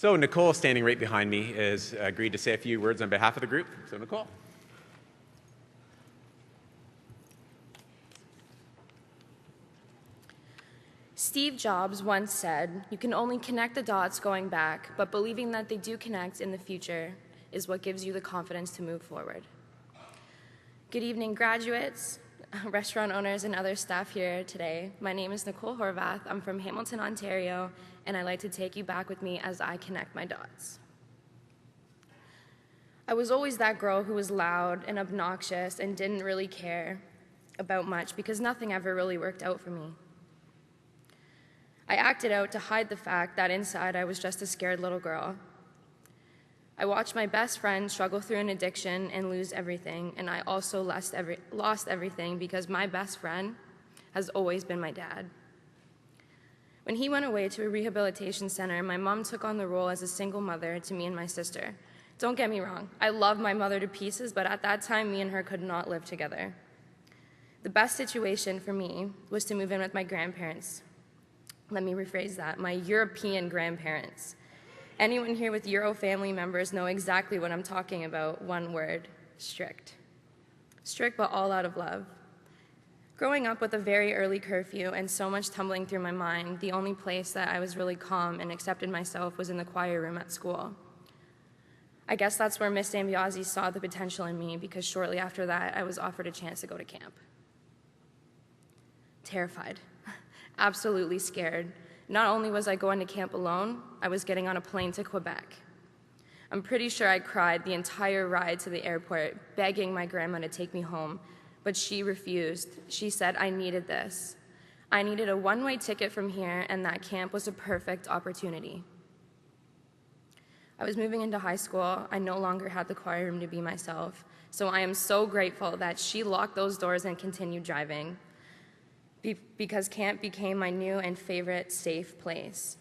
So Nicole, standing right behind me, has agreed to say a few words on behalf of the group. So Nicole. Steve Jobs once said, "You can only connect the dots going back, but believing that they do connect in the future is what gives you the confidence to move forward." Good evening, graduates, restaurant owners, and other staff here today. My name is Nicole Horvath. I'm from Hamilton, Ontario, and I'd like to take you back with me as I connect my dots. I was always that girl who was loud and obnoxious and didn't really care about much because nothing ever really worked out for me. I acted out to hide the fact that inside I was just a scared little girl. I watched my best friend struggle through an addiction and lose everything, and I also lost everything because my best friend has always been my dad. When he went away to a rehabilitation center, my mom took on the role as a single mother to me and my sister. Don't get me wrong, I love my mother to pieces, but at that time, me and her could not live together. The best situation for me was to move in with my grandparents. Let me rephrase that, my European grandparents. Anyone here with Euro family members know exactly what I'm talking about. One word: strict. Strict, but all out of love. Growing up with a very early curfew and so much tumbling through my mind, the only place that I was really calm and accepted myself was in the choir room at school. I guess that's where Miss Ambiazzi saw the potential in me, because shortly after that, I was offered a chance to go to camp. Terrified, absolutely scared. Not only was I going to camp alone, I was getting on a plane to Quebec. I'm pretty sure I cried the entire ride to the airport, begging my grandma to take me home, but she refused. She said I needed this. I needed a one-way ticket from here, and that camp was a perfect opportunity. I was moving into high school. I no longer had the choir room to be myself, so I am so grateful that she locked those doors and continued driving, because camp became my new and favorite safe place.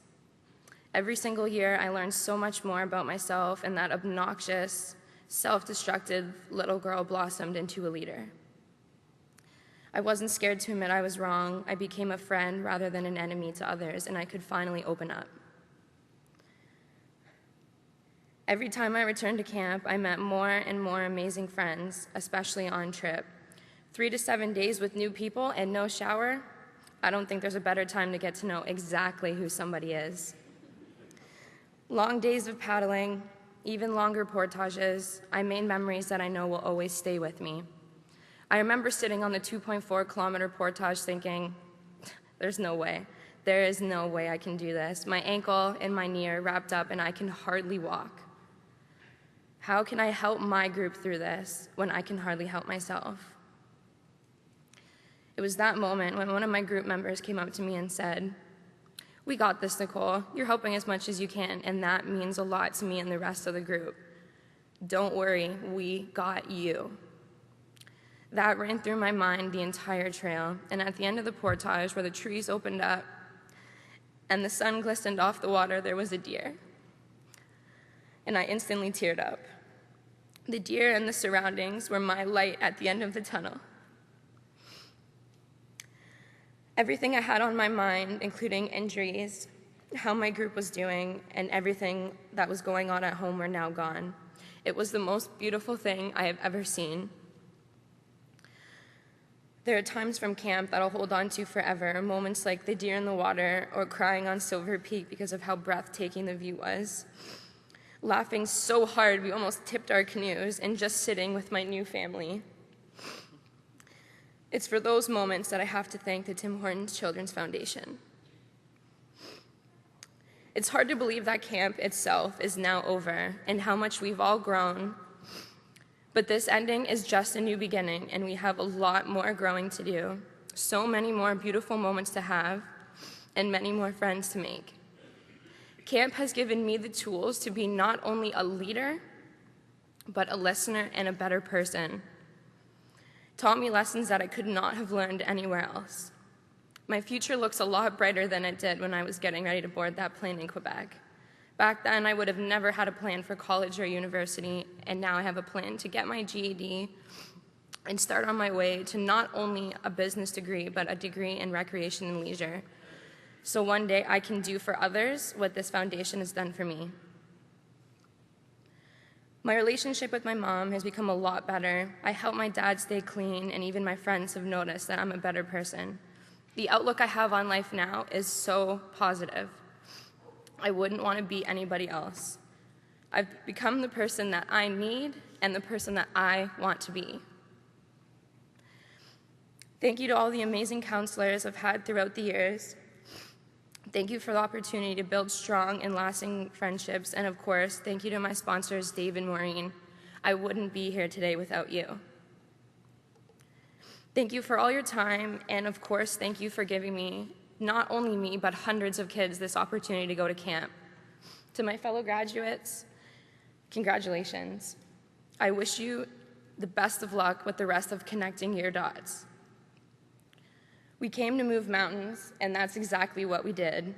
Every single year, I learned so much more about myself, and that obnoxious, self-destructive little girl blossomed into a leader. I wasn't scared to admit I was wrong. I became a friend rather than an enemy to others, and I could finally open up. Every time I returned to camp, I met more and more amazing friends, especially on trip. 3 to 7 days with new people and no shower, I don't think there's a better time to get to know exactly who somebody is. Long days of paddling, even longer portages, I made memories that I know will always stay with me. I remember sitting on the 2.4-kilometer portage thinking, there's no way. There is no way I can do this. My ankle and my knee are wrapped up and I can hardly walk. How can I help my group through this when I can hardly help myself? It was that moment when one of my group members came up to me and said, "We got this, Nicole. You're helping as much as you can, and that means a lot to me and the rest of the group. Don't worry, we got you." That ran through my mind the entire trail, and at the end of the portage where the trees opened up and the sun glistened off the water, there was a deer. And I instantly teared up. The deer and the surroundings were my light at the end of the tunnel. Everything I had on my mind, including injuries, how my group was doing, and everything that was going on at home were now gone. It was the most beautiful thing I have ever seen. There are times from camp that I'll hold on to forever, moments like the deer in the water or crying on Silver Peak because of how breathtaking the view was. Laughing so hard we almost tipped our canoes, and just sitting with my new family. It's for those moments that I have to thank the Tim Hortons Children's Foundation. It's hard to believe that camp itself is now over and how much we've all grown. But this ending is just a new beginning, and we have a lot more growing to do. So many more beautiful moments to have, and many more friends to make. Camp has given me the tools to be not only a leader, but a listener and a better person. Taught me lessons that I could not have learned anywhere else. My future looks a lot brighter than it did when I was getting ready to board that plane in Quebec. Back then, I would have never had a plan for college or university, and now I have a plan to get my GED and start on my way to not only a business degree, but a degree in recreation and leisure. So one day I can do for others what this foundation has done for me. My relationship with my mom has become a lot better. I help my dad stay clean, and even my friends have noticed that I'm a better person. The outlook I have on life now is so positive. I wouldn't want to be anybody else. I've become the person that I need and the person that I want to be. Thank you to all the amazing counselors I've had throughout the years. Thank you for the opportunity to build strong and lasting friendships. And of course, thank you to my sponsors, Dave and Maureen. I wouldn't be here today without you. Thank you for all your time. And of course, thank you for giving me, not only me, but hundreds of kids this opportunity to go to camp. To my fellow graduates, congratulations. I wish you the best of luck with the rest of connecting your dots. We came to move mountains, and that's exactly what we did.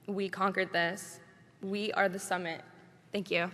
We conquered this. We are the summit. Thank you.